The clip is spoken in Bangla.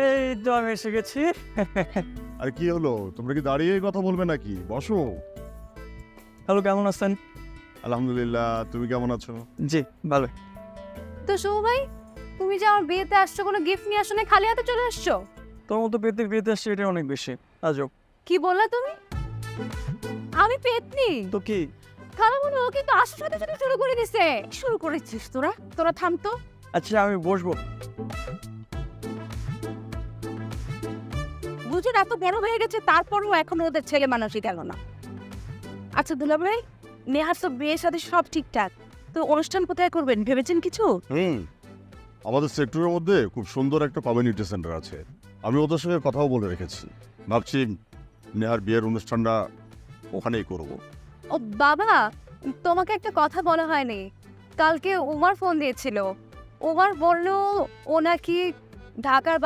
এই তো আমি এসে গেছি। আর কি হলো, তোমরা কি দাঁড়িয়ে কথা বলবে নাকি? বসো। হ্যালো, কেমন আছেন? আলহামদুলিল্লাহ, তুমি কেমন আছো? জি ভালো। তো সৌ ভাই, তুমি যে আমার বিয়েতে আসছো, কোনো গিফট নিয়ে আসো না, খালি হাতে চলে আসছো? তোর মতো পেতে পেতে আসছে এটা অনেক বেশি আজব। কি বললা তুমি? আমি পেতনি? তো কি? খালা মনে ও কিন্তু আসার সাথে সাথে শুরু করে দিছে। শুরু করেছিস তোরা? তোরা থাম তো। আচ্ছা আমি বসবো। বুঝুন এত বড় হয়ে গেছে, তারপরেও এখনো ওদের ছেলে মানুষই গেল না। আচ্ছা দুলা ভাই, নেহার তো বিয়ের সাথে সব ঠিকঠাক, তো অনুষ্ঠান কোথায় করবেন ভেবেছেন কিছু? আমাদের সেক্টরের মধ্যে খুব সুন্দর একটা কমিউনিটি সেন্টার আছে। আমি ওদের সঙ্গে কথাও বলে রেখেছি। ভাবছি নেহার বিয়ের অনুষ্ঠানটা ওখানেই করব। ও বাবা, তোমাকে একটা কথা বলা হয়নি। কালকে উমার ফোন দিয়েছিল। উমার বলল ও নাকি ঢাকার